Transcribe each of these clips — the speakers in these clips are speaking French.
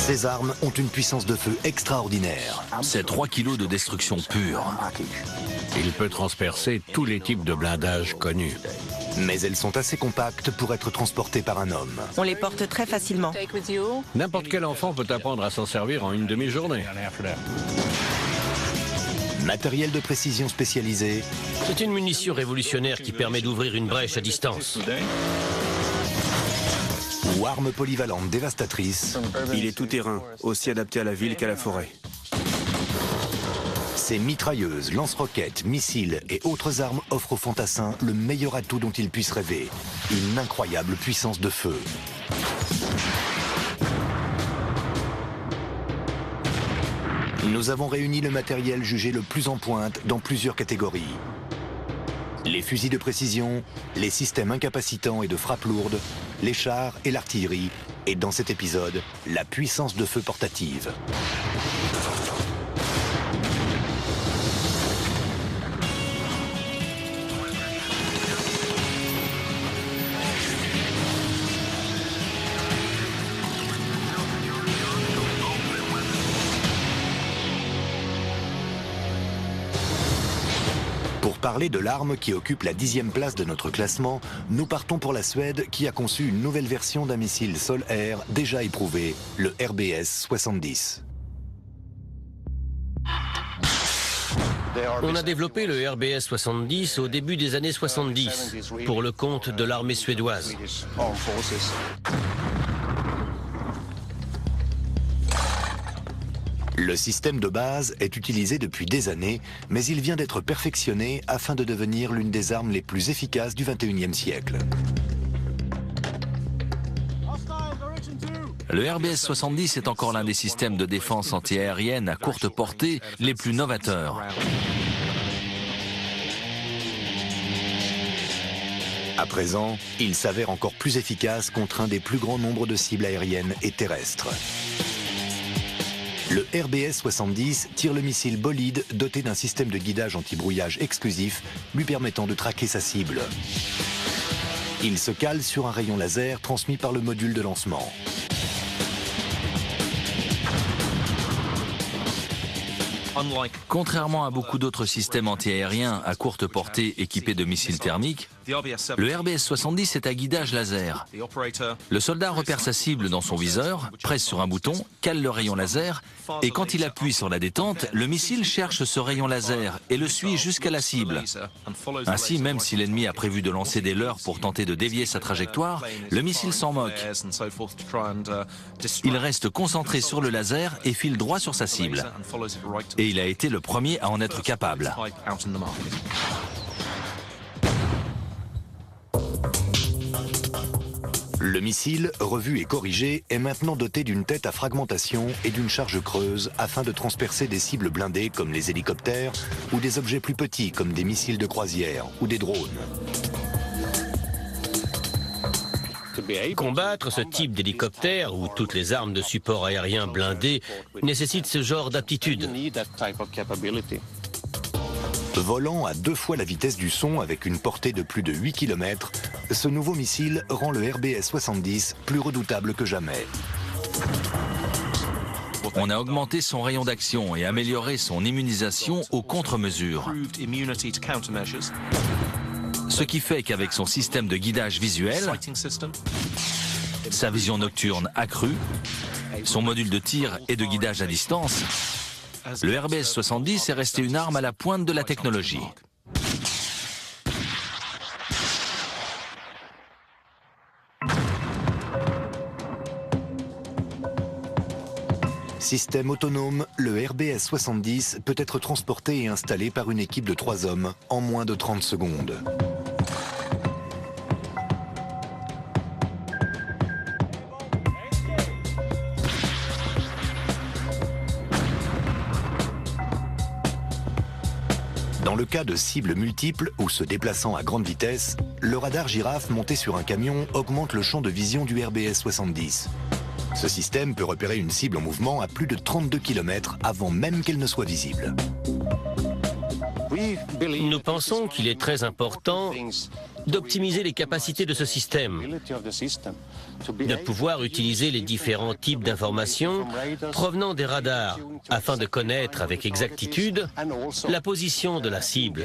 Ces armes ont une puissance de feu extraordinaire. C'est 3 kilos de destruction pure. Il peut transpercer tous les types de blindage connus. Mais elles sont assez compactes pour être transportées par un homme. On les porte très facilement. N'importe quel enfant peut apprendre à s'en servir en une demi-journée. Matériel de précision spécialisé. C'est une munition révolutionnaire qui permet d'ouvrir une brèche à distance. Ou arme polyvalente dévastatrice. Il est tout-terrain, aussi adapté à la ville qu'à la forêt. Ces mitrailleuses, lance-roquettes, missiles et autres armes offrent aux fantassins le meilleur atout dont ils puissent rêver. Une incroyable puissance de feu. Nous avons réuni le matériel jugé le plus en pointe dans plusieurs catégories. Les fusils de précision, les systèmes incapacitants et de frappe lourde, les chars et l'artillerie, et dans cet épisode, la puissance de feu portative. Pour parler de l'arme qui occupe la 10e place de notre classement, nous partons pour la Suède qui a conçu une nouvelle version d'un missile sol-air déjà éprouvé, le RBS-70. On a développé le RBS-70 au début des années 70 pour le compte de l'armée suédoise. Le système de base est utilisé depuis des années, mais il vient d'être perfectionné afin de devenir l'une des armes les plus efficaces du XXIe siècle. Le RBS-70 est encore l'un des systèmes de défense antiaérienne à courte portée les plus novateurs. À présent, il s'avère encore plus efficace contre un des plus grands nombres de cibles aériennes et terrestres. Le RBS-70 tire le missile Bolide doté d'un système de guidage anti-brouillage exclusif lui permettant de traquer sa cible. Il se cale sur un rayon laser transmis par le module de lancement. Contrairement à beaucoup d'autres systèmes antiaériens à courte portée équipés de missiles thermiques, le RBS-70 est à guidage laser. Le soldat repère sa cible dans son viseur, presse sur un bouton, cale le rayon laser, et quand il appuie sur la détente, le missile cherche ce rayon laser et le suit jusqu'à la cible. Ainsi, même si l'ennemi a prévu de lancer des leurres pour tenter de dévier sa trajectoire, le missile s'en moque. Il reste concentré sur le laser et file droit sur sa cible. Et il a été le premier à en être capable. Le missile, revu et corrigé, est maintenant doté d'une tête à fragmentation et d'une charge creuse afin de transpercer des cibles blindées comme les hélicoptères ou des objets plus petits comme des missiles de croisière ou des drones. Combattre ce type d'hélicoptère ou toutes les armes de support aérien blindées nécessite ce genre d'aptitude. Volant à 2 fois la vitesse du son avec une portée de plus de 8 km, ce nouveau missile rend le RBS-70 plus redoutable que jamais. On a augmenté son rayon d'action et amélioré son immunisation aux contre-mesures. Ce qui fait qu'avec son système de guidage visuel, sa vision nocturne accrue, son module de tir et de guidage à distance, le RBS-70 est resté une arme à la pointe de la technologie. Système autonome, le RBS-70 peut être transporté et installé par une équipe de 3 hommes en moins de 30 secondes. Dans le cas de cibles multiples ou se déplaçant à grande vitesse, le radar girafe monté sur un camion augmente le champ de vision du RBS-70. Ce système peut repérer une cible en mouvement à plus de 32 km avant même qu'elle ne soit visible. Nous pensons qu'il est très important d'optimiser les capacités de ce système, de pouvoir utiliser les différents types d'informations provenant des radars afin de connaître avec exactitude la position de la cible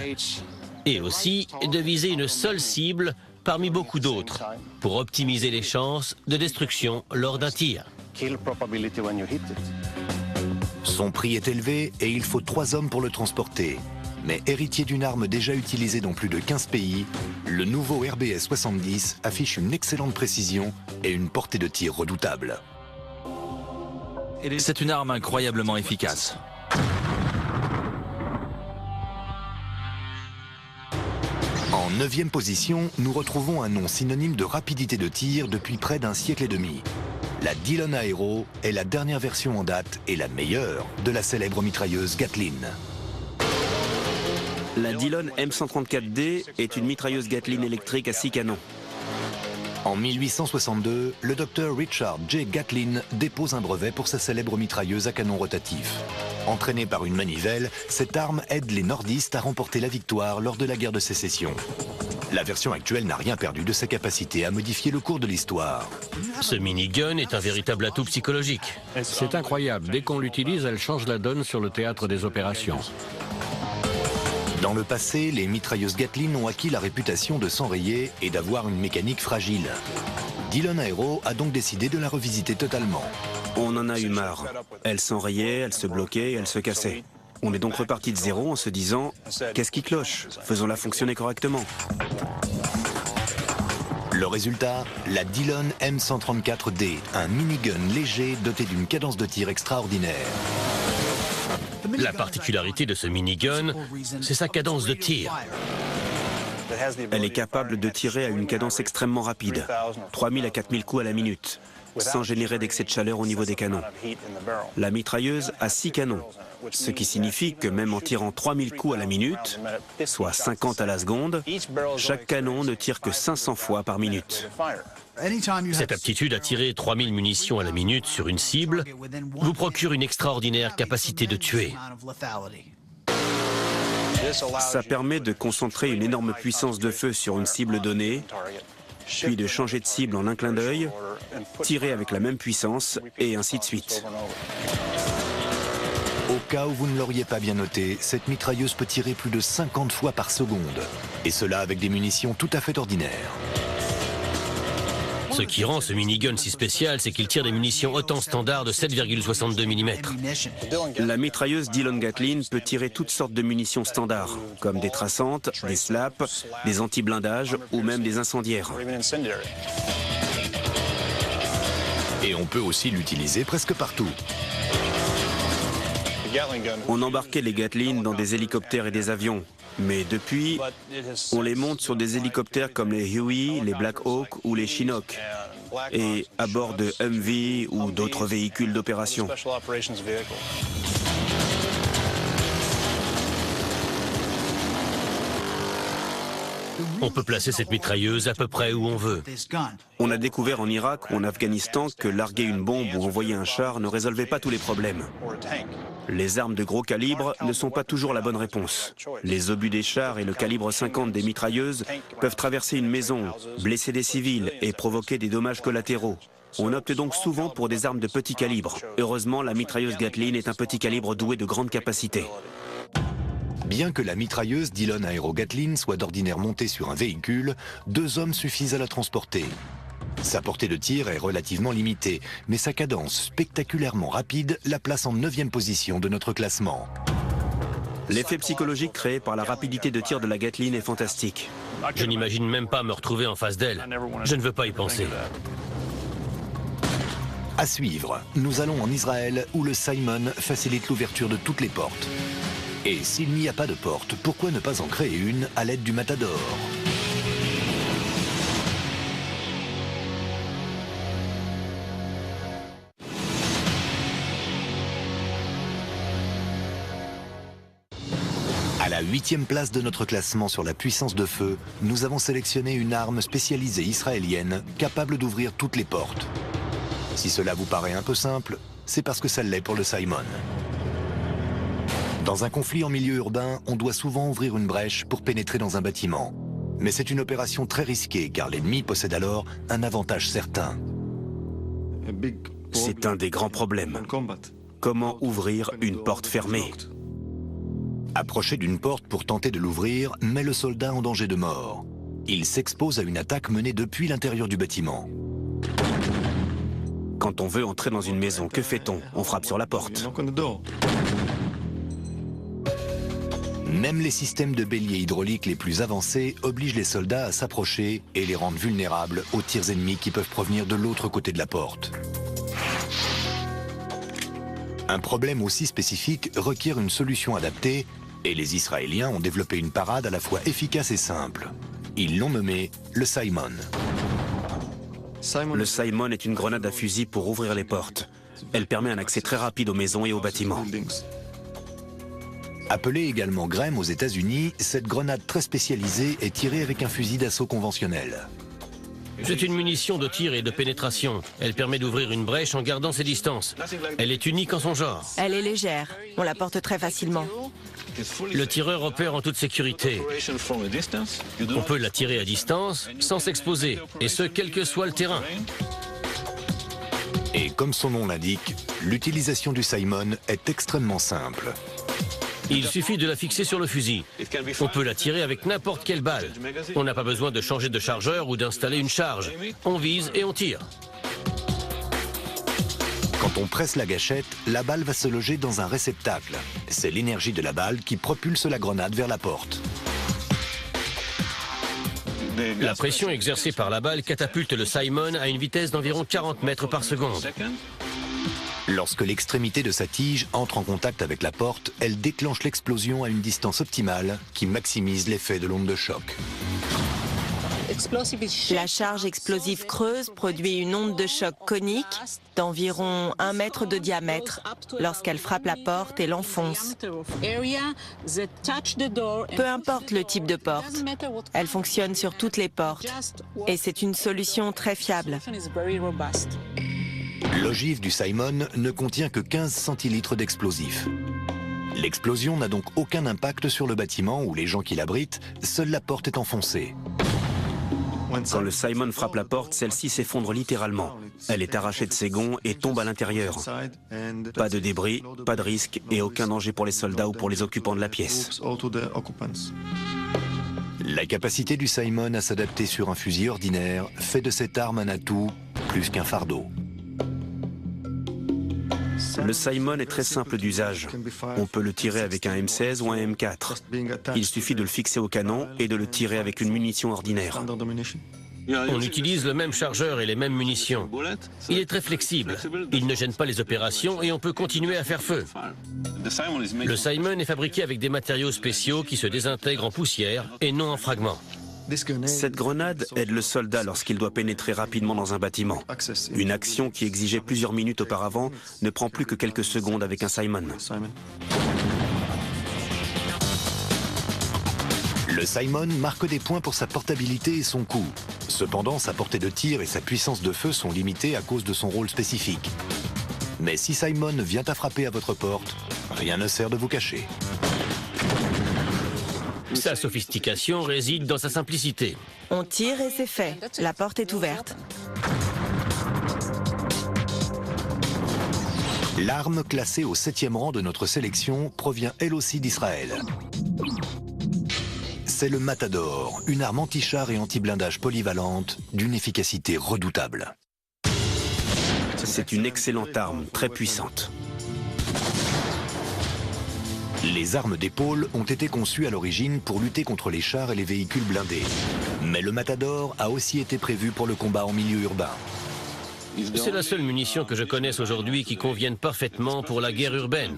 et aussi de viser une seule cible parmi beaucoup d'autres pour optimiser les chances de destruction lors d'un tir. Son prix est élevé et il faut 3 hommes pour le transporter. Mais héritier d'une arme déjà utilisée dans plus de 15 pays, le nouveau RBS 70 affiche une excellente précision et une portée de tir redoutable. C'est une arme incroyablement efficace. En 9e position, nous retrouvons un nom synonyme de rapidité de tir depuis près d'un siècle et demi. La Dillon Aero est la dernière version en date et la meilleure de la célèbre mitrailleuse Gatling. La Dillon M134D est une mitrailleuse Gatling électrique à 6 canons. En 1862, le docteur Richard J. Gatlin dépose un brevet pour sa célèbre mitrailleuse à canon rotatif. Entraînée par une manivelle, cette arme aide les nordistes à remporter la victoire lors de la guerre de sécession. La version actuelle n'a rien perdu de sa capacité à modifier le cours de l'histoire. Ce minigun est un véritable atout psychologique. C'est incroyable. Dès qu'on l'utilise, elle change la donne sur le théâtre des opérations. Dans le passé, les mitrailleuses Gatling ont acquis la réputation de s'enrayer et d'avoir une mécanique fragile. Dillon Aero a donc décidé de la revisiter totalement. On en a eu marre. Elle s'enrayait, elle se bloquait, elle se cassait. On est donc reparti de zéro en se disant « Qu'est-ce qui cloche? Faisons-la fonctionner correctement ». Le résultat, la Dillon M134D, un minigun léger doté d'une cadence de tir extraordinaire. La particularité de ce minigun, c'est sa cadence de tir. Elle est capable de tirer à une cadence extrêmement rapide, 3000 à 4000 coups à la minute, sans générer d'excès de chaleur au niveau des canons. La mitrailleuse a 6 canons, ce qui signifie que même en tirant 3000 coups à la minute, soit 50 à la seconde, chaque canon ne tire que 500 fois par minute. Cette aptitude à tirer 3000 munitions à la minute sur une cible vous procure une extraordinaire capacité de tuer. Ça permet de concentrer une énorme puissance de feu sur une cible donnée, puis de changer de cible en un clin d'œil, tirer avec la même puissance, et ainsi de suite. Au cas où vous ne l'auriez pas bien noté, cette mitrailleuse peut tirer plus de 50 fois par seconde, et cela avec des munitions tout à fait ordinaires. Ce qui rend ce minigun si spécial, c'est qu'il tire des munitions autant standard de 7,62 mm. La mitrailleuse Dillon Gatling peut tirer toutes sortes de munitions standards, comme des traçantes, des slaps, des anti-blindages ou même des incendiaires. Et on peut aussi l'utiliser presque partout. On embarquait les Gatling dans des hélicoptères et des avions. Mais depuis, on les monte sur des hélicoptères comme les Huey, les Black Hawk ou les Chinook, et à bord de Humvee ou d'autres véhicules d'opération. On peut placer cette mitrailleuse à peu près où on veut. On a découvert en Irak ou en Afghanistan que larguer une bombe ou envoyer un char ne résolvait pas tous les problèmes. Les armes de gros calibre ne sont pas toujours la bonne réponse. Les obus des chars et le calibre 50 des mitrailleuses peuvent traverser une maison, blesser des civils et provoquer des dommages collatéraux. On opte donc souvent pour des armes de petit calibre. Heureusement, la mitrailleuse Gatling est un petit calibre doué de grande capacité. Bien que la mitrailleuse Dillon Aero Gatling soit d'ordinaire montée sur un véhicule, 2 hommes suffisent à la transporter. Sa portée de tir est relativement limitée, mais sa cadence spectaculairement rapide la place en 9e position de notre classement. L'effet psychologique créé par la rapidité de tir de la Gatling est fantastique. Je n'imagine même pas me retrouver en face d'elle. Je ne veux pas y penser. À suivre, nous allons en Israël où le Simon facilite l'ouverture de toutes les portes. Et s'il n'y a pas de porte, pourquoi ne pas en créer une à l'aide du Matador ? À la 8e place de notre classement sur la puissance de feu, nous avons sélectionné une arme spécialisée israélienne capable d'ouvrir toutes les portes. Si cela vous paraît un peu simple, c'est parce que ça l'est pour le Simon. Dans un conflit en milieu urbain, on doit souvent ouvrir une brèche pour pénétrer dans un bâtiment. Mais c'est une opération très risquée car l'ennemi possède alors un avantage certain. C'est un des grands problèmes. Comment ouvrir une porte fermée? Approcher d'une porte pour tenter de l'ouvrir met le soldat en danger de mort. Il s'expose à une attaque menée depuis l'intérieur du bâtiment. Quand on veut entrer dans une maison, que fait-on? On frappe sur la porte. Même les systèmes de bélier hydrauliques les plus avancés obligent les soldats à s'approcher et les rendent vulnérables aux tirs ennemis qui peuvent provenir de l'autre côté de la porte. Un problème aussi spécifique requiert une solution adaptée et les Israéliens ont développé une parade à la fois efficace et simple. Ils l'ont nommé le Simon. Le Simon est une grenade à fusil pour ouvrir les portes. Elle permet un accès très rapide aux maisons et aux bâtiments. Appelée également Graham aux États-Unis, cette grenade très spécialisée est tirée avec un fusil d'assaut conventionnel. C'est une munition de tir et de pénétration. Elle permet d'ouvrir une brèche en gardant ses distances. Elle est unique en son genre. Elle est légère. On la porte très facilement. Le tireur opère en toute sécurité. On peut la tirer à distance sans s'exposer, et ce, quel que soit le terrain. Et comme son nom l'indique, l'utilisation du Simon est extrêmement simple. Il suffit de la fixer sur le fusil. On peut la tirer avec n'importe quelle balle. On n'a pas besoin de changer de chargeur ou d'installer une charge. On vise et on tire. Quand on presse la gâchette, la balle va se loger dans un réceptacle. C'est l'énergie de la balle qui propulse la grenade vers la porte. La pression exercée par la balle catapulte le Simon à une vitesse d'environ 40 mètres par seconde. Lorsque l'extrémité de sa tige entre en contact avec la porte, elle déclenche l'explosion à une distance optimale qui maximise l'effet de l'onde de choc. La charge explosive creuse produit une onde de choc conique d'environ 1 mètre de diamètre lorsqu'elle frappe la porte et l'enfonce. Peu importe le type de porte, elle fonctionne sur toutes les portes et c'est une solution très fiable. L'ogive du Simon ne contient que 15 centilitres d'explosifs. L'explosion n'a donc aucun impact sur le bâtiment ou les gens qui l'abritent, seule la porte est enfoncée. Quand le Simon frappe la porte, celle-ci s'effondre littéralement. Elle est arrachée de ses gonds et tombe à l'intérieur. Pas de débris, pas de risque et aucun danger pour les soldats ou pour les occupants de la pièce. La capacité du Simon à s'adapter sur un fusil ordinaire fait de cette arme un atout plus qu'un fardeau. Le Simon est très simple d'usage. On peut le tirer avec un M16 ou un M4. Il suffit de le fixer au canon et de le tirer avec une munition ordinaire. On utilise le même chargeur et les mêmes munitions. Il est très flexible. Il ne gêne pas les opérations et on peut continuer à faire feu. Le Simon est fabriqué avec des matériaux spéciaux qui se désintègrent en poussière et non en fragments. Cette grenade aide le soldat lorsqu'il doit pénétrer rapidement dans un bâtiment. Une action qui exigeait plusieurs minutes auparavant ne prend plus que quelques secondes avec un Simon. Le Simon marque des points pour sa portabilité et son coût. Cependant, sa portée de tir et sa puissance de feu sont limitées à cause de son rôle spécifique. Mais si Simon vient à frapper à votre porte, rien ne sert de vous cacher. Sa sophistication réside dans sa simplicité. On tire et c'est fait. La porte est ouverte. L'arme classée au 7e rang de notre sélection provient elle aussi d'Israël. C'est le Matador, une arme anti-char et anti-blindage polyvalente d'une efficacité redoutable. C'est une excellente arme, très puissante. Les armes d'épaule ont été conçues à l'origine pour lutter contre les chars et les véhicules blindés. Mais le Matador a aussi été prévu pour le combat en milieu urbain. C'est la seule munition que je connaisse aujourd'hui qui convienne parfaitement pour la guerre urbaine.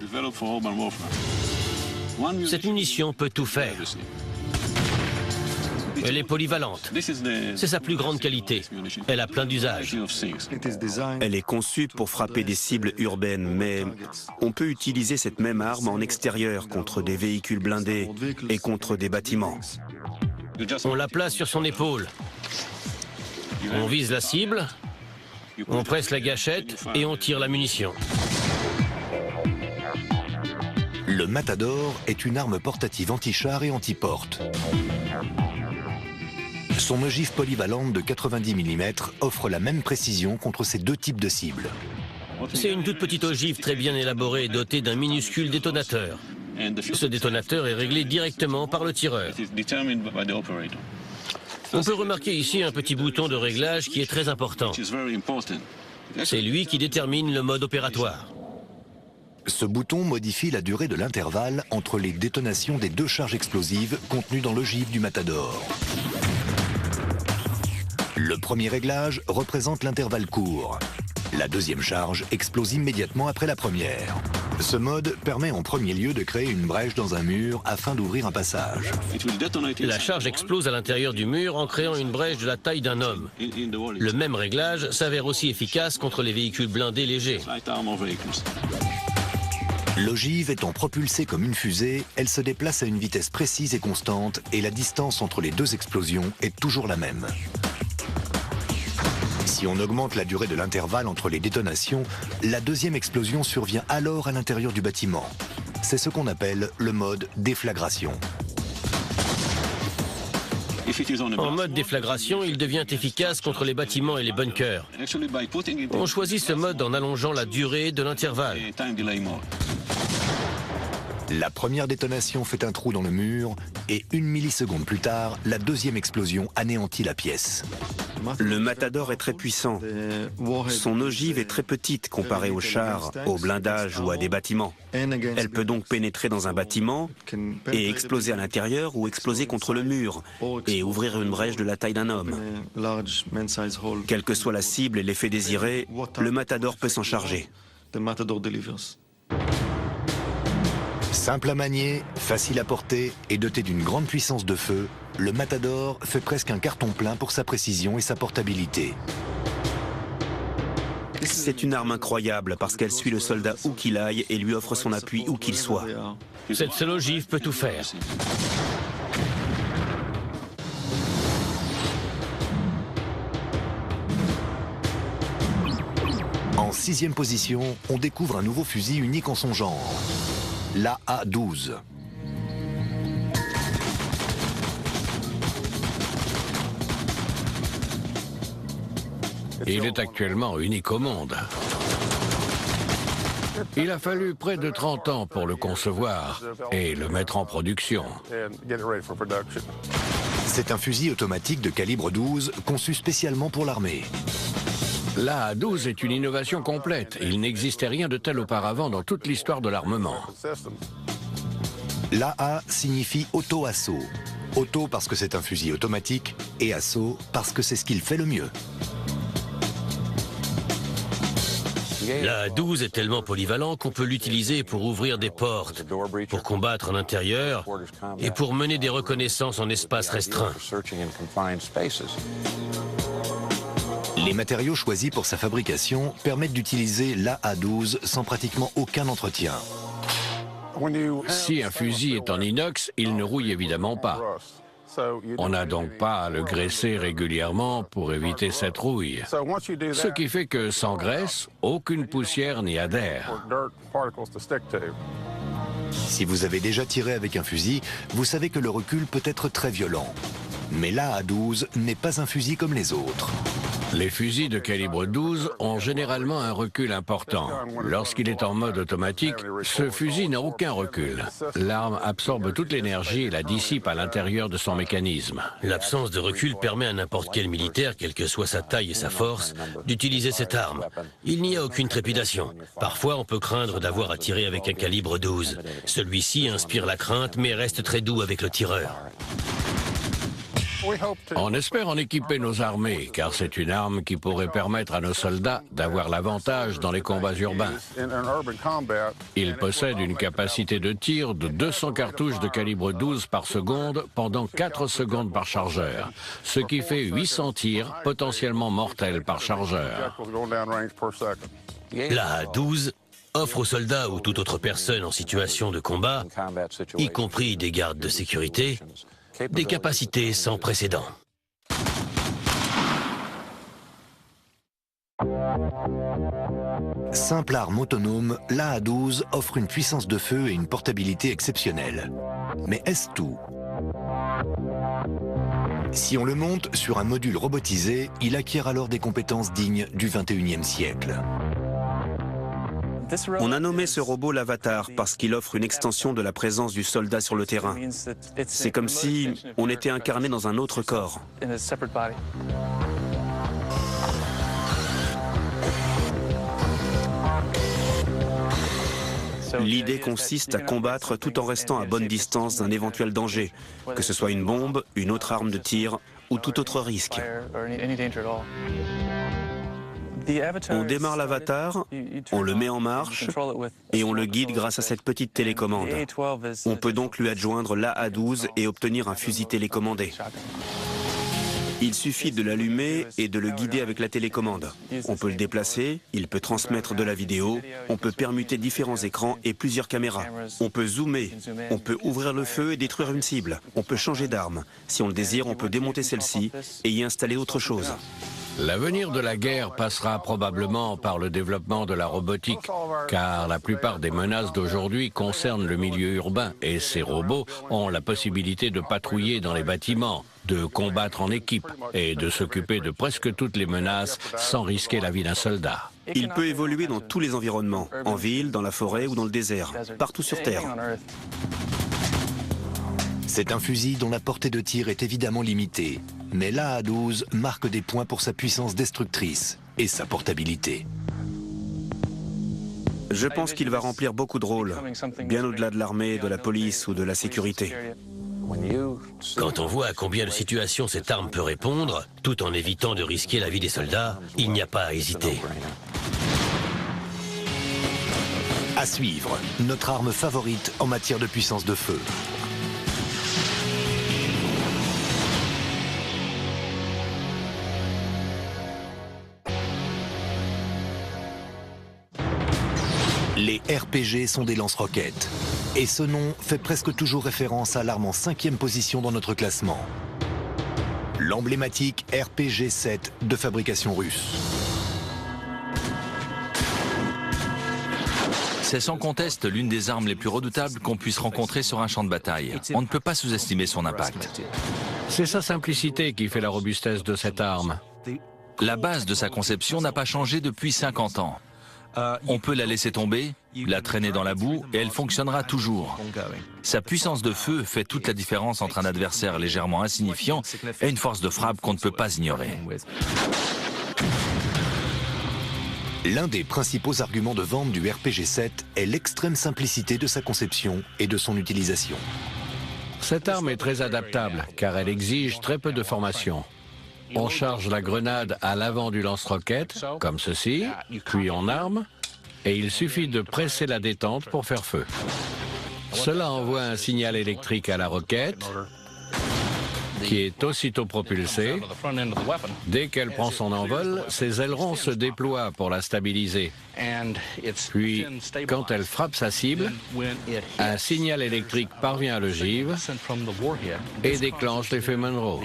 Cette munition peut tout faire. Elle est polyvalente. C'est sa plus grande qualité. Elle a plein d'usages. Elle est conçue pour frapper des cibles urbaines, mais on peut utiliser cette même arme en extérieur contre des véhicules blindés et contre des bâtiments. On la place sur son épaule. On vise la cible, on presse la gâchette et on tire la munition. Le Matador est une arme portative anti-char et anti-porte. Son ogive polyvalente de 90 mm offre la même précision contre ces deux types de cibles. C'est une toute petite ogive très bien élaborée et dotée d'un minuscule détonateur. Ce détonateur est réglé directement par le tireur. On peut remarquer ici un petit bouton de réglage qui est très important. C'est lui qui détermine le mode opératoire. Ce bouton modifie la durée de l'intervalle entre les détonations des deux charges explosives contenues dans l'ogive du Matador. Le premier réglage représente l'intervalle court. La deuxième charge explose immédiatement après la première. Ce mode permet en premier lieu de créer une brèche dans un mur afin d'ouvrir un passage. La charge explose à l'intérieur du mur en créant une brèche de la taille d'un homme. Le même réglage s'avère aussi efficace contre les véhicules blindés légers. L'ogive étant propulsée comme une fusée, elle se déplace à une vitesse précise et constante et la distance entre les deux explosions est toujours la même. Si on augmente la durée de l'intervalle entre les détonations, la deuxième explosion survient alors à l'intérieur du bâtiment. C'est ce qu'on appelle le mode déflagration. En mode déflagration, il devient efficace contre les bâtiments et les bunkers. On choisit ce mode en allongeant la durée de l'intervalle. La première détonation fait un trou dans le mur et 1 milliseconde plus tard, la deuxième explosion anéantit la pièce. Le Matador est très puissant. Son ogive est très petite comparée aux chars, au blindage ou à des bâtiments. Elle peut donc pénétrer dans un bâtiment et exploser à l'intérieur ou exploser contre le mur et ouvrir une brèche de la taille d'un homme. Quelle que soit la cible et l'effet désiré, le Matador peut s'en charger. Simple à manier, facile à porter et doté d'une grande puissance de feu, le Matador fait presque un carton plein pour sa précision et sa portabilité. C'est une arme incroyable parce qu'elle suit le soldat où qu'il aille et lui offre son appui où qu'il soit. Cette seule ogive peut tout faire. En 6e position, on découvre un nouveau fusil unique en son genre, l'AA-12. Il est actuellement unique au monde. Il a fallu près de 30 ans pour le concevoir et le mettre en production. C'est un fusil automatique de calibre 12 conçu spécialement pour l'armée. L'AA-12 est une innovation complète. Il n'existait rien de tel auparavant dans toute l'histoire de l'armement. L'AA signifie auto-assaut. Auto parce que c'est un fusil automatique et assaut parce que c'est ce qu'il fait le mieux. La 12 est tellement polyvalent qu'on peut l'utiliser pour ouvrir des portes, pour combattre en intérieur et pour mener des reconnaissances en espace restreint. Les matériaux choisis pour sa fabrication permettent d'utiliser l'AA-12 sans pratiquement aucun entretien. Si un fusil est en inox, il ne rouille évidemment pas. On n'a donc pas à le graisser régulièrement pour éviter cette rouille. Ce qui fait que sans graisse, aucune poussière n'y adhère. Si vous avez déjà tiré avec un fusil, vous savez que le recul peut être très violent. Mais l'AA-12 n'est pas un fusil comme les autres. Les fusils de calibre 12 ont généralement un recul important. Lorsqu'il est en mode automatique, ce fusil n'a aucun recul. L'arme absorbe toute l'énergie et la dissipe à l'intérieur de son mécanisme. L'absence de recul permet à n'importe quel militaire, quelle que soit sa taille et sa force, d'utiliser cette arme. Il n'y a aucune trépidation. Parfois, on peut craindre d'avoir à tirer avec un calibre 12. Celui-ci inspire la crainte, mais reste très doux avec le tireur. On espère en équiper nos armées, car c'est une arme qui pourrait permettre à nos soldats d'avoir l'avantage dans les combats urbains. Il possède une capacité de tir de 200 cartouches de calibre 12 par seconde pendant 4 secondes par chargeur, ce qui fait 800 tirs potentiellement mortels par chargeur. La 12 offre aux soldats ou toute autre personne en situation de combat, y compris des gardes de sécurité, des capacités sans précédent. Simple arme autonome, l'AA-12 offre une puissance de feu et une portabilité exceptionnelles. Mais est-ce tout ? Si on le monte sur un module robotisé, il acquiert alors des compétences dignes du 21e siècle. On a nommé ce robot l'Avatar parce qu'il offre une extension de la présence du soldat sur le terrain. C'est comme si on était incarné dans un autre corps. L'idée consiste à combattre tout en restant à bonne distance d'un éventuel danger, que ce soit une bombe, une autre arme de tir ou tout autre risque. On démarre l'Avatar, on le met en marche et on le guide grâce à cette petite télécommande. On peut donc lui adjoindre l'A12 et obtenir un fusil télécommandé. Il suffit de l'allumer et de le guider avec la télécommande. On peut le déplacer, il peut transmettre de la vidéo, on peut permuter différents écrans et plusieurs caméras. On peut zoomer, on peut ouvrir le feu et détruire une cible. On peut changer d'arme. Si on le désire, on peut démonter celle-ci et y installer autre chose. L'avenir de la guerre passera probablement par le développement de la robotique, car la plupart des menaces d'aujourd'hui concernent le milieu urbain et ces robots ont la possibilité de patrouiller dans les bâtiments, de combattre en équipe et de s'occuper de presque toutes les menaces sans risquer la vie d'un soldat. Il peut évoluer dans tous les environnements, en ville, dans la forêt ou dans le désert, partout sur Terre. C'est un fusil dont la portée de tir est évidemment limitée, mais l'A12 marque des points pour sa puissance destructrice et sa portabilité. Je pense qu'il va remplir beaucoup de rôles, bien au-delà de l'armée, de la police ou de la sécurité. Quand on voit à combien de situations cette arme peut répondre, tout en évitant de risquer la vie des soldats, il n'y a pas à hésiter. À suivre, notre arme favorite en matière de puissance de feu. Les RPG sont des lance-roquettes. Et ce nom fait presque toujours référence à l'arme en 5e position dans notre classement. L'emblématique RPG-7 de fabrication russe. C'est sans conteste l'une des armes les plus redoutables qu'on puisse rencontrer sur un champ de bataille. On ne peut pas sous-estimer son impact. C'est sa simplicité qui fait la robustesse de cette arme. La base de sa conception n'a pas changé depuis 50 ans. On peut la laisser tomber, la traîner dans la boue et elle fonctionnera toujours. Sa puissance de feu fait toute la différence entre un adversaire légèrement insignifiant et une force de frappe qu'on ne peut pas ignorer. L'un des principaux arguments de vente du RPG-7 est l'extrême simplicité de sa conception et de son utilisation. Cette arme est très adaptable car elle exige très peu de formation. On charge la grenade à l'avant du lance-roquette, comme ceci, puis on arme, et il suffit de presser la détente pour faire feu. Cela envoie un signal électrique à la roquette, qui est aussitôt propulsée. Dès qu'elle prend son envol, ses ailerons se déploient pour la stabiliser. Puis, quand elle frappe sa cible, un signal électrique parvient à l'ogive et déclenche l'effet Monroe.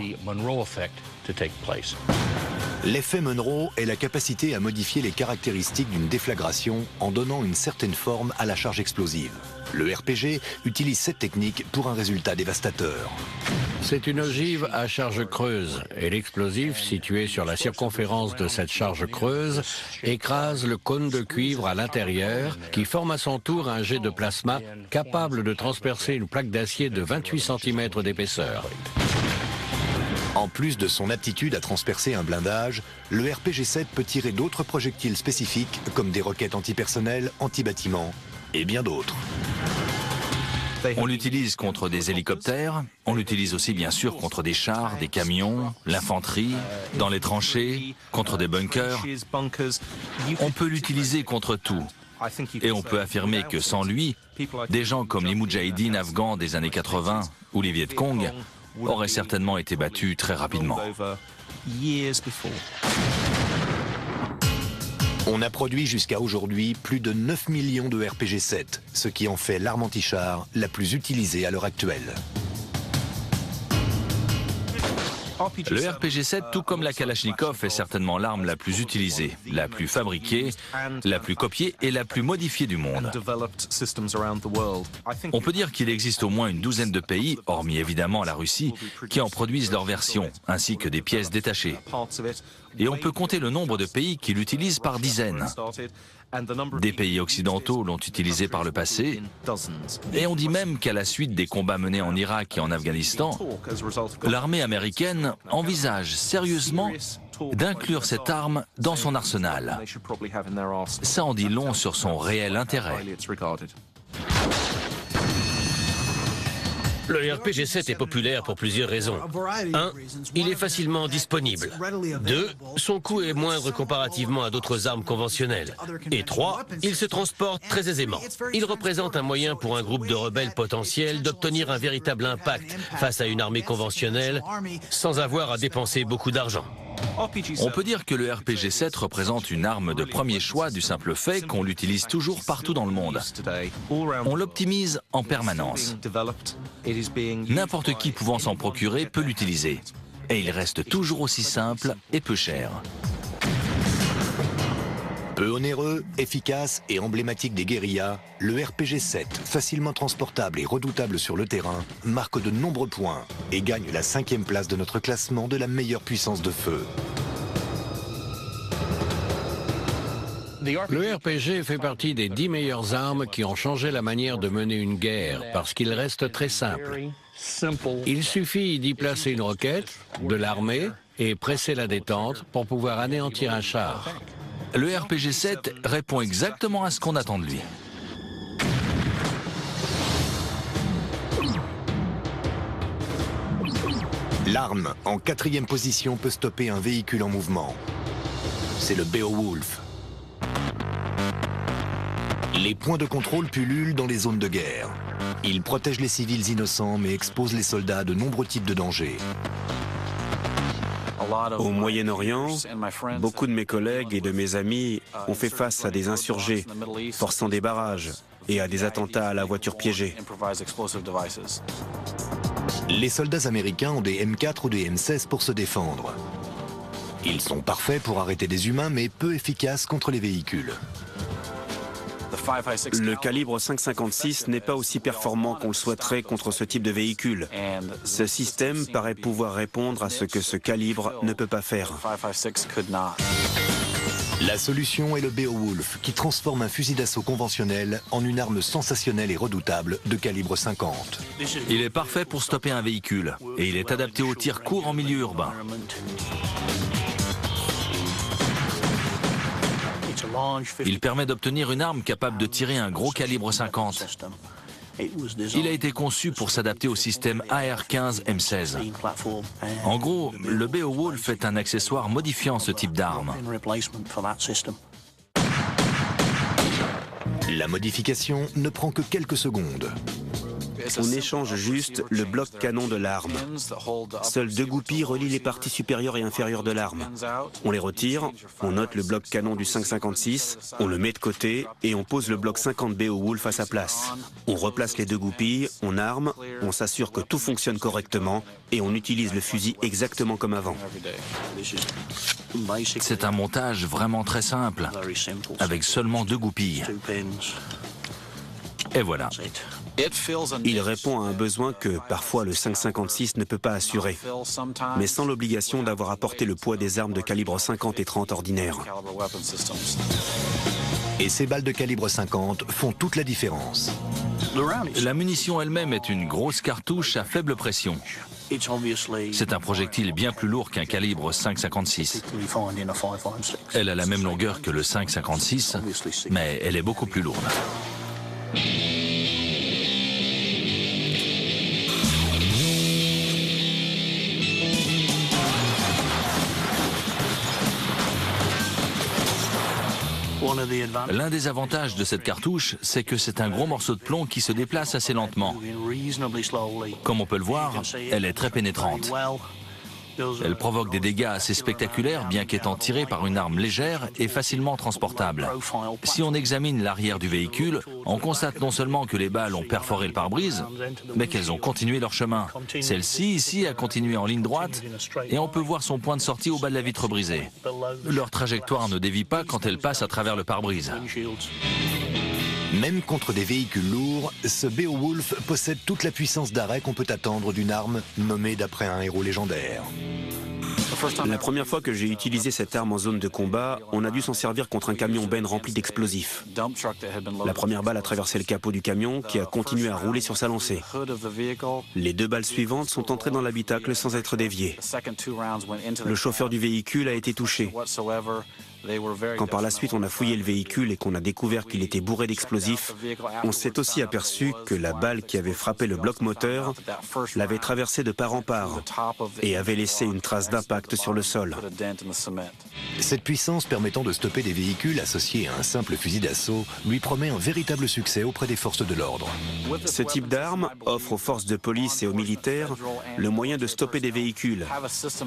L'effet Monroe est la capacité à modifier les caractéristiques d'une déflagration en donnant une certaine forme à la charge explosive. Le RPG utilise cette technique pour un résultat dévastateur. C'est une ogive à charge creuse et l'explosif situé sur la circonférence de cette charge creuse écrase le cône de cuivre à l'intérieur qui forme à son tour un jet de plasma capable de transpercer une plaque d'acier de 28 cm d'épaisseur. En plus de son aptitude à transpercer un blindage, le RPG-7 peut tirer d'autres projectiles spécifiques comme des roquettes antipersonnelles, anti-bâtiments et bien d'autres. On l'utilise contre des hélicoptères, on l'utilise aussi bien sûr contre des chars, des camions, l'infanterie, dans les tranchées, contre des bunkers. On peut l'utiliser contre tout. Et on peut affirmer que sans lui, des gens comme les Moudjahidines afghans des années 80 ou les Viet Cong auraient certainement été battus très rapidement. On a produit jusqu'à aujourd'hui plus de 9 millions de RPG-7, ce qui en fait l'arme anti-char la plus utilisée à l'heure actuelle. Le RPG-7, tout comme la Kalachnikov, est certainement l'arme la plus utilisée, la plus fabriquée, la plus copiée et la plus modifiée du monde. On peut dire qu'il existe au moins une douzaine de pays, hormis évidemment la Russie, qui en produisent leur version, ainsi que des pièces détachées. Et on peut compter le nombre de pays qui l'utilisent par dizaines. Des pays occidentaux l'ont utilisé par le passé, et on dit même qu'à la suite des combats menés en Irak et en Afghanistan, l'armée américaine envisage sérieusement d'inclure cette arme dans son arsenal. Ça en dit long sur son réel intérêt. Le RPG-7 est populaire pour plusieurs raisons. 1. Il est facilement disponible. 2. Son coût est moindre comparativement à d'autres armes conventionnelles. Et 3. Il se transporte très aisément. Il représente un moyen pour un groupe de rebelles potentiels d'obtenir un véritable impact face à une armée conventionnelle sans avoir à dépenser beaucoup d'argent. On peut dire que le RPG-7 représente une arme de premier choix du simple fait qu'on l'utilise toujours partout dans le monde. On l'optimise en permanence. N'importe qui pouvant s'en procurer peut l'utiliser. Et il reste toujours aussi simple et peu cher. Peu onéreux, efficace et emblématique des guérillas, le RPG-7, facilement transportable et redoutable sur le terrain, marque de nombreux points et gagne la 5e place de notre classement de la meilleure puissance de feu. Le RPG fait partie des 10 meilleures armes qui ont changé la manière de mener une guerre parce qu'il reste très simple. Il suffit d'y placer une roquette, de l'armer et presser la détente pour pouvoir anéantir un char. Le RPG-7 répond exactement à ce qu'on attend de lui. L'arme, en 4e position, peut stopper un véhicule en mouvement. C'est le Beowulf. Les points de contrôle pullulent dans les zones de guerre. Ils protègent les civils innocents mais exposent les soldats à de nombreux types de dangers. Au Moyen-Orient, beaucoup de mes collègues et de mes amis ont fait face à des insurgés, forçant des barrages et à des attentats à la voiture piégée. Les soldats américains ont des M4 ou des M16 pour se défendre. Ils sont parfaits pour arrêter des humains mais peu efficaces contre les véhicules. Le calibre 5,56 n'est pas aussi performant qu'on le souhaiterait contre ce type de véhicule. Ce système paraît pouvoir répondre à ce que ce calibre ne peut pas faire. La solution est le Beowulf, qui transforme un fusil d'assaut conventionnel en une arme sensationnelle et redoutable de calibre 50. Il est parfait pour stopper un véhicule et il est adapté au tir court en milieu urbain. Il permet d'obtenir une arme capable de tirer un gros calibre 50. Il a été conçu pour s'adapter au système AR-15 M16. En gros, le Beowulf est un accessoire modifiant ce type d'arme. La modification ne prend que quelques secondes. On échange juste le bloc canon de l'arme. Seules 2 goupilles relient les parties supérieures et inférieures de l'arme. On les retire, on note le bloc canon du 5,56, on le met de côté et on pose le bloc 50 Beowulf à sa place. On replace les 2 goupilles, on arme, on s'assure que tout fonctionne correctement et on utilise le fusil exactement comme avant. C'est un montage vraiment très simple, avec seulement 2 goupilles. Et voilà. Il répond à un besoin que parfois le 5,56 ne peut pas assurer, mais sans l'obligation d'avoir à porter le poids des armes de calibre 50 et 30 ordinaires. Et ces balles de calibre 50 font toute la différence. La munition elle-même est une grosse cartouche à faible pression. C'est un projectile bien plus lourd qu'un calibre 5,56. Elle a la même longueur que le 5,56, mais elle est beaucoup plus lourde. L'un des avantages de cette cartouche, c'est que c'est un gros morceau de plomb qui se déplace assez lentement. Comme on peut le voir, elle est très pénétrante. Elle provoque des dégâts assez spectaculaires, bien qu'étant tirée par une arme légère et facilement transportable. Si on examine l'arrière du véhicule, on constate non seulement que les balles ont perforé le pare-brise, mais qu'elles ont continué leur chemin. Celle-ci, ici, a continué en ligne droite et on peut voir son point de sortie au bas de la vitre brisée. Leur trajectoire ne dévie pas quand elles passent à travers le pare-brise. Même contre des véhicules lourds, ce Beowulf possède toute la puissance d'arrêt qu'on peut attendre d'une arme nommée d'après un héros légendaire. La première fois que j'ai utilisé cette arme en zone de combat, on a dû s'en servir contre un camion benne rempli d'explosifs. La première balle a traversé le capot du camion qui a continué à rouler sur sa lancée. Les 2 balles suivantes sont entrées dans l'habitacle sans être déviées. Le chauffeur du véhicule a été touché. Quand par la suite on a fouillé le véhicule et qu'on a découvert qu'il était bourré d'explosifs, on s'est aussi aperçu que la balle qui avait frappé le bloc moteur l'avait traversé de part en part et avait laissé une trace d'impact sur le sol. Cette puissance permettant de stopper des véhicules associés à un simple fusil d'assaut lui promet un véritable succès auprès des forces de l'ordre. Ce type d'arme offre aux forces de police et aux militaires le moyen de stopper des véhicules.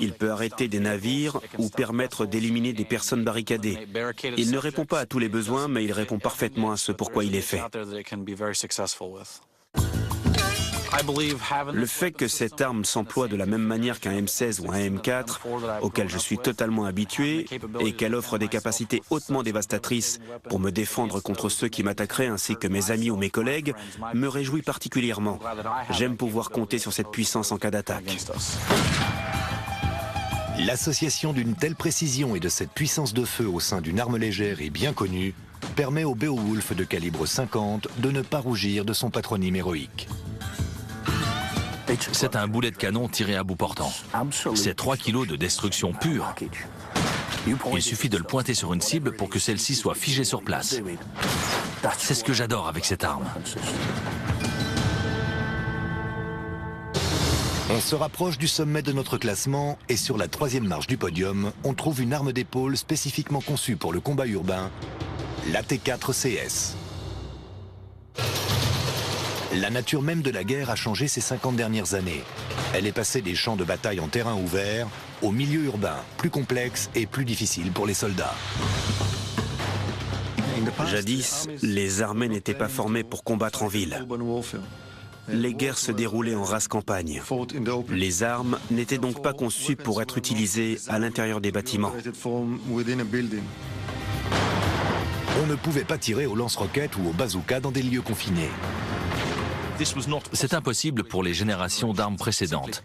Il peut arrêter des navires ou permettre d'éliminer des personnes barricadées. Il ne répond pas à tous les besoins, mais il répond parfaitement à ce pourquoi il est fait. Le fait que cette arme s'emploie de la même manière qu'un M16 ou un M4, auquel je suis totalement habitué, et qu'elle offre des capacités hautement dévastatrices pour me défendre contre ceux qui m'attaqueraient ainsi que mes amis ou mes collègues, me réjouit particulièrement. J'aime pouvoir compter sur cette puissance en cas d'attaque. L'association d'une telle précision et de cette puissance de feu au sein d'une arme légère et bien connue permet au Beowulf de calibre 50 de ne pas rougir de son patronyme héroïque. C'est un boulet de canon tiré à bout portant. C'est 3 kilos de destruction pure. Il suffit de le pointer sur une cible pour que celle-ci soit figée sur place. C'est ce que j'adore avec cette arme. On se rapproche du sommet de notre classement et sur la 3e marche du podium, on trouve une arme d'épaule spécifiquement conçue pour le combat urbain, l'AT4CS. La nature même de la guerre a changé ces 50 dernières années. Elle est passée des champs de bataille en terrain ouvert au milieu urbain, plus complexe et plus difficile pour les soldats. Jadis, les armées n'étaient pas formées pour combattre en ville. Les guerres se déroulaient en rase campagne. Les armes n'étaient donc pas conçues pour être utilisées à l'intérieur des bâtiments. On ne pouvait pas tirer au lance-roquettes ou au bazooka dans des lieux confinés. C'est impossible pour les générations d'armes précédentes.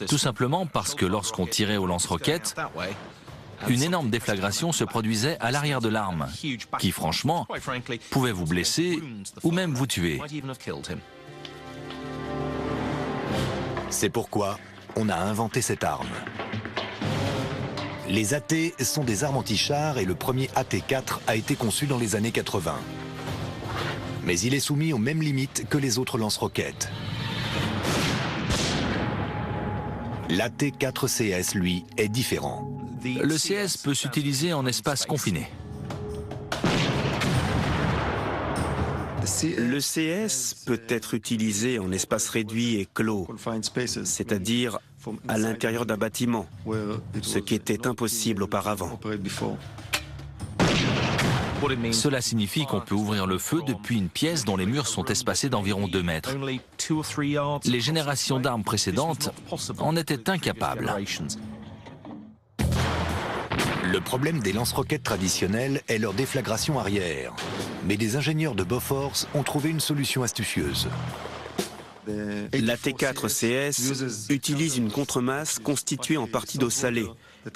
Tout simplement parce que lorsqu'on tirait au lance-roquettes, une énorme déflagration se produisait à l'arrière de l'arme, qui franchement pouvait vous blesser ou même vous tuer. C'est pourquoi on a inventé cette arme. Les AT sont des armes anti-chars et le premier AT4 a été conçu dans les années 80. Mais il est soumis aux mêmes limites que les autres lance-roquettes. L'AT4CS, lui, est différent. Le CS peut s'utiliser en espace confiné. Le CS peut être utilisé en espace réduit et clos, c'est-à-dire à l'intérieur d'un bâtiment, ce qui était impossible auparavant. Cela signifie qu'on peut ouvrir le feu depuis une pièce dont les murs sont espacés d'environ 2 mètres. Les générations d'armes précédentes en étaient incapables. Le problème des lance-roquettes traditionnels est leur déflagration arrière. Mais des ingénieurs de Bofors ont trouvé une solution astucieuse. L'AT4CS utilise une contremasse constituée en partie d'eau salée,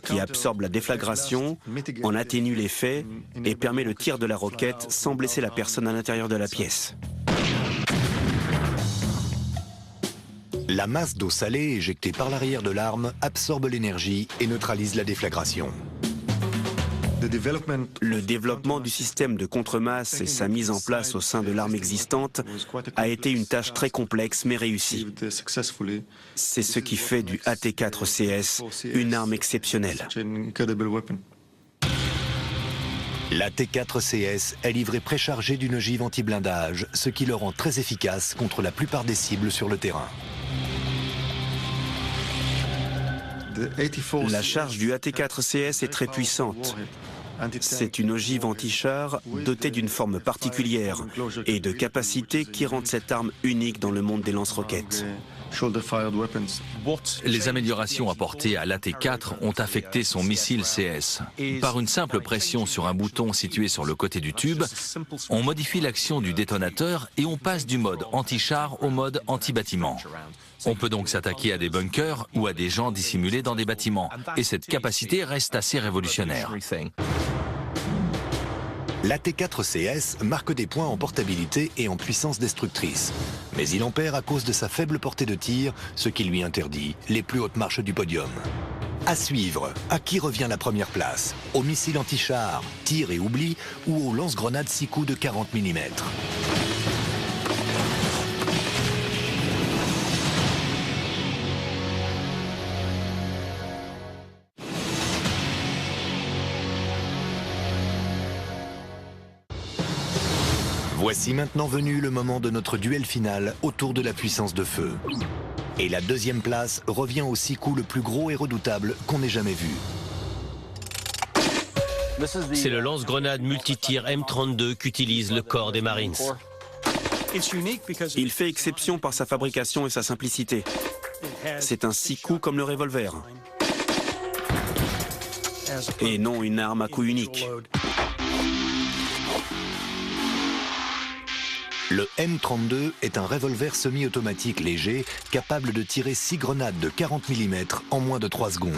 qui absorbe la déflagration, en atténue l'effet et permet le tir de la roquette sans blesser la personne à l'intérieur de la pièce. La masse d'eau salée éjectée par l'arrière de l'arme absorbe l'énergie et neutralise la déflagration. Le développement du système de contremasse et sa mise en place au sein de l'arme existante a été une tâche très complexe mais réussie. C'est ce qui fait du AT4CS une arme exceptionnelle. L'AT4CS est livré préchargé d'une ogive anti-blindage, ce qui le rend très efficace contre la plupart des cibles sur le terrain. La charge du AT-4CS est très puissante. C'est une ogive anti-char dotée d'une forme particulière et de capacités qui rendent cette arme unique dans le monde des lance-roquettes. Les améliorations apportées à l'AT-4 ont affecté son missile CS. Par une simple pression sur un bouton situé sur le côté du tube, on modifie l'action du détonateur et on passe du mode anti-char au mode anti-bâtiment. On peut donc s'attaquer à des bunkers ou à des gens dissimulés dans des bâtiments. Et cette capacité reste assez révolutionnaire. L'AT-4CS marque des points en portabilité et en puissance destructrice. Mais il en perd à cause de sa faible portée de tir, ce qui lui interdit les plus hautes marches du podium. À suivre, à qui revient la première place? Au missile anti-char, tir et oubli, ou au lance-grenade 6 coups de 40 mm? Voici maintenant venu le moment de notre duel final autour de la puissance de feu. Et la deuxième place revient au 6 coups le plus gros et redoutable qu'on ait jamais vu. C'est le lance-grenade multitir M32 qu'utilise le corps des Marines. Il fait exception par sa fabrication et sa simplicité. C'est un 6 coups comme le revolver. Et non une arme à coup unique. Le M32 est un revolver semi-automatique léger capable de tirer 6 grenades de 40 mm en moins de 3 secondes.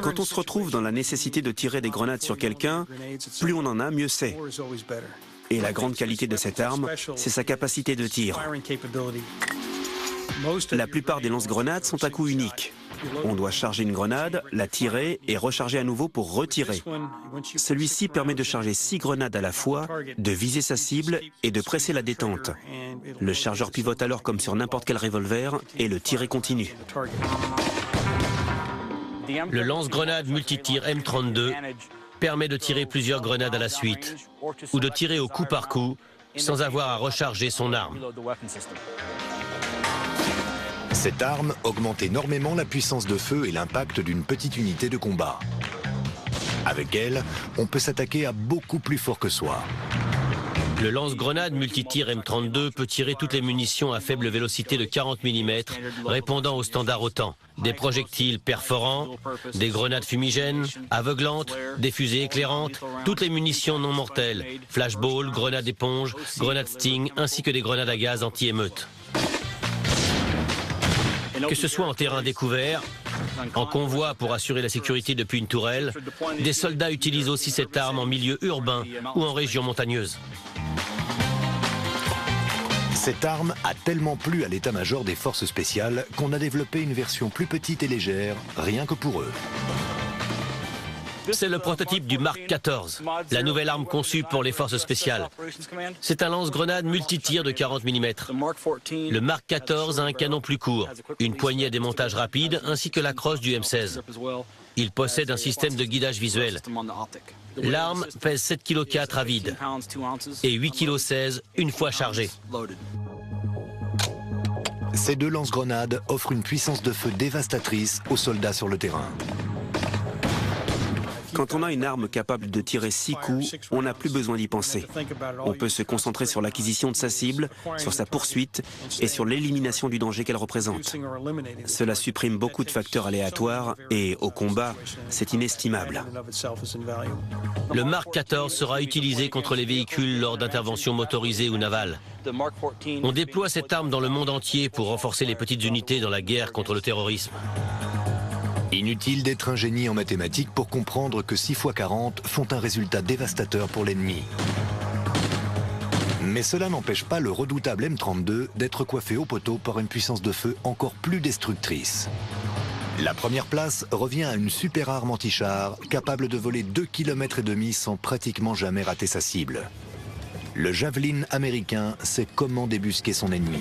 Quand on se retrouve dans la nécessité de tirer des grenades sur quelqu'un, plus on en a, mieux c'est. Et la grande qualité de cette arme, c'est sa capacité de tir. La plupart des lance-grenades sont à coup unique. On doit charger une grenade, la tirer et recharger à nouveau pour retirer. Celui-ci permet de charger 6 grenades à la fois, de viser sa cible et de presser la détente. Le chargeur pivote alors comme sur n'importe quel revolver et le tir continue. Le lance-grenade multitir M32 permet de tirer plusieurs grenades à la suite ou de tirer au coup par coup sans avoir à recharger son arme. Cette arme augmente énormément la puissance de feu et l'impact d'une petite unité de combat. Avec elle, on peut s'attaquer à beaucoup plus fort que soi. Le lance-grenade multitir M32 peut tirer toutes les munitions à faible vélocité de 40 mm, répondant au standard OTAN. Des projectiles perforants, des grenades fumigènes, aveuglantes, des fusées éclairantes, toutes les munitions non mortelles, flashball, grenades éponge, grenades Sting, ainsi que des grenades à gaz anti-émeute. Que ce soit en terrain découvert, en convoi pour assurer la sécurité depuis une tourelle, des soldats utilisent aussi cette arme en milieu urbain ou en région montagneuse. Cette arme a tellement plu à l'état-major des forces spéciales qu'on a développé une version plus petite et légère, rien que pour eux. C'est le prototype du Mark 14, la nouvelle arme conçue pour les forces spéciales. C'est un lance-grenade multitir de 40 mm. Le Mark 14 a un canon plus court, une poignée à démontage rapide ainsi que la crosse du M16. Il possède un système de guidage visuel. L'arme pèse 7,4 kg à vide et 8,16 kg une fois chargée. Ces deux lance-grenades offrent une puissance de feu dévastatrice aux soldats sur le terrain. Quand on a une arme capable de tirer 6 coups, on n'a plus besoin d'y penser. On peut se concentrer sur l'acquisition de sa cible, sur sa poursuite et sur l'élimination du danger qu'elle représente. Cela supprime beaucoup de facteurs aléatoires et, au combat, c'est inestimable. Le Mark 14 sera utilisé contre les véhicules lors d'interventions motorisées ou navales. On déploie cette arme dans le monde entier pour renforcer les petites unités dans la guerre contre le terrorisme. Inutile d'être un génie en mathématiques pour comprendre que 6 x 40 font un résultat dévastateur pour l'ennemi. Mais cela n'empêche pas le redoutable M32 d'être coiffé au poteau par une puissance de feu encore plus destructrice. La première place revient à une super arme anti-char capable de voler 2,5 km sans pratiquement jamais rater sa cible. Le Javelin américain sait comment débusquer son ennemi.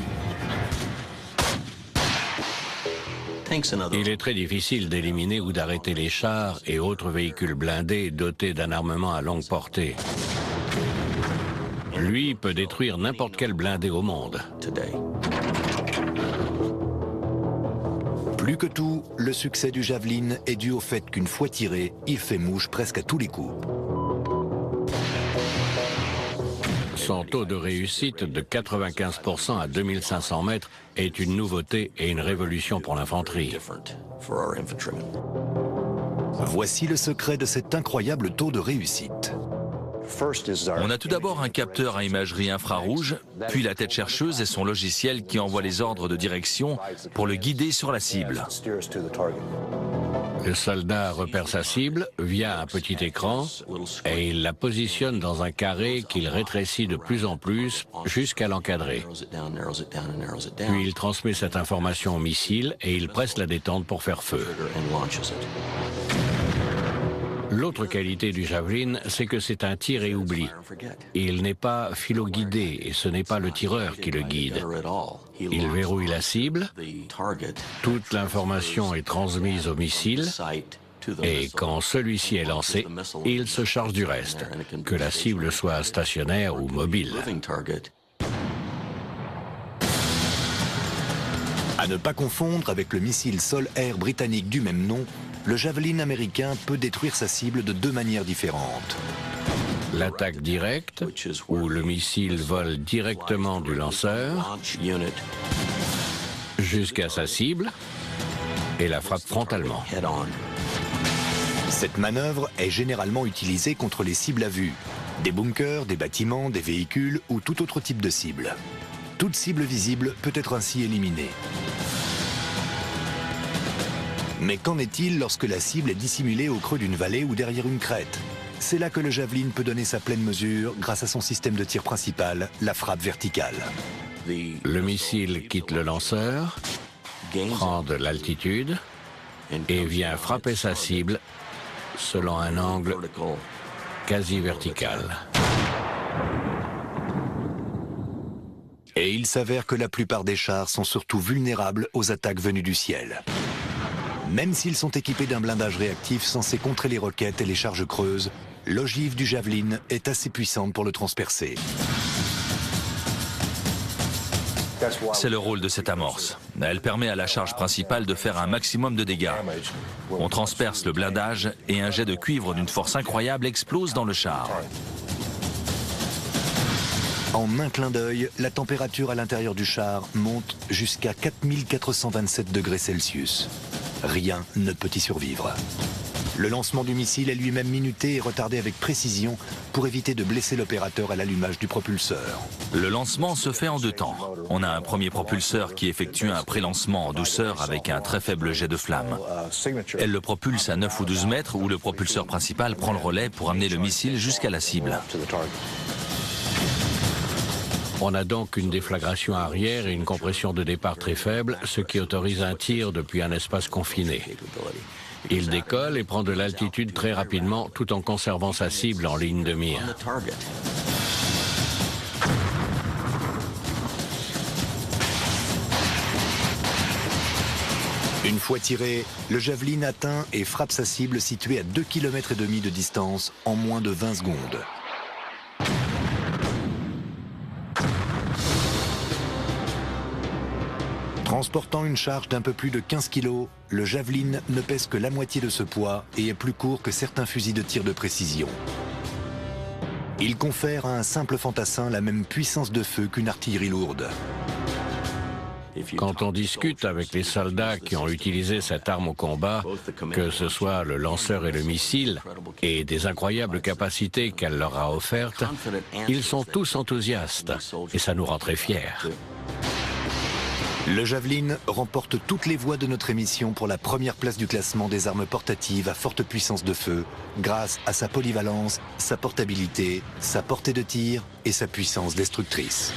Il est très difficile d'éliminer ou d'arrêter les chars et autres véhicules blindés dotés d'un armement à longue portée. Lui peut détruire n'importe quel blindé au monde. Plus que tout, le succès du Javelin est dû au fait qu'une fois tiré, il fait mouche presque à tous les coups. Son taux de réussite de 95% à 2500 mètres est une nouveauté et une révolution pour l'infanterie. Voici le secret de cet incroyable taux de réussite. On a tout d'abord un capteur à imagerie infrarouge, puis la tête chercheuse et son logiciel qui envoie les ordres de direction pour le guider sur la cible. Le soldat repère sa cible via un petit écran et il la positionne dans un carré qu'il rétrécit de plus en plus jusqu'à l'encadrer. Puis il transmet cette information au missile et il presse la détente pour faire feu. L'autre qualité du Javelin, c'est que c'est un tir et oubli. Il n'est pas philo-guidé et ce n'est pas le tireur qui le guide. Il verrouille la cible, toute l'information est transmise au missile et quand celui-ci est lancé, il se charge du reste, que la cible soit stationnaire ou mobile. À ne pas confondre avec le missile sol-air britannique du même nom, le Javelin américain peut détruire sa cible de deux manières différentes. L'attaque directe, où le missile vole directement du lanceur jusqu'à sa cible et la frappe frontalement. Cette manœuvre est généralement utilisée contre les cibles à vue, des bunkers, des bâtiments, des véhicules ou tout autre type de cible. Toute cible visible peut être ainsi éliminée. Mais qu'en est-il lorsque la cible est dissimulée au creux d'une vallée ou derrière une crête? C'est là que le Javelin peut donner sa pleine mesure grâce à son système de tir principal, la frappe verticale. Le missile quitte le lanceur, prend de l'altitude et vient frapper sa cible selon un angle quasi vertical. Et il s'avère que la plupart des chars sont surtout vulnérables aux attaques venues du ciel. Même s'ils sont équipés d'un blindage réactif censé contrer les roquettes et les charges creuses, l'ogive du Javelin est assez puissante pour le transpercer. C'est le rôle de cette amorce. Elle permet à la charge principale de faire un maximum de dégâts. On transperce le blindage et un jet de cuivre d'une force incroyable explose dans le char. En un clin d'œil, la température à l'intérieur du char monte jusqu'à 4427 degrés Celsius. Rien ne peut y survivre. Le lancement du missile est lui-même minuté et retardé avec précision pour éviter de blesser l'opérateur à l'allumage du propulseur. Le lancement se fait en deux temps. On a un premier propulseur qui effectue un pré-lancement en douceur avec un très faible jet de flamme. Elle le propulse à 9 ou 12 mètres où le propulseur principal prend le relais pour amener le missile jusqu'à la cible. On a donc une déflagration arrière et une compression de départ très faible, ce qui autorise un tir depuis un espace confiné. Il décolle et prend de l'altitude très rapidement tout en conservant sa cible en ligne de mire. Une fois tiré, le Javelin atteint et frappe sa cible située à 2,5 km de distance en moins de 20 secondes. Transportant une charge d'un peu plus de 15 kg, le Javelin ne pèse que la moitié de ce poids et est plus court que certains fusils de tir de précision. Il confère à un simple fantassin la même puissance de feu qu'une artillerie lourde. Quand on discute avec les soldats qui ont utilisé cette arme au combat, que ce soit le lanceur et le missile, et des incroyables capacités qu'elle leur a offertes, ils sont tous enthousiastes et ça nous rend très fiers. Le Javelin remporte toutes les voix de notre émission pour la première place du classement des armes portatives à forte puissance de feu, grâce à sa polyvalence, sa portabilité, sa portée de tir et sa puissance destructrice.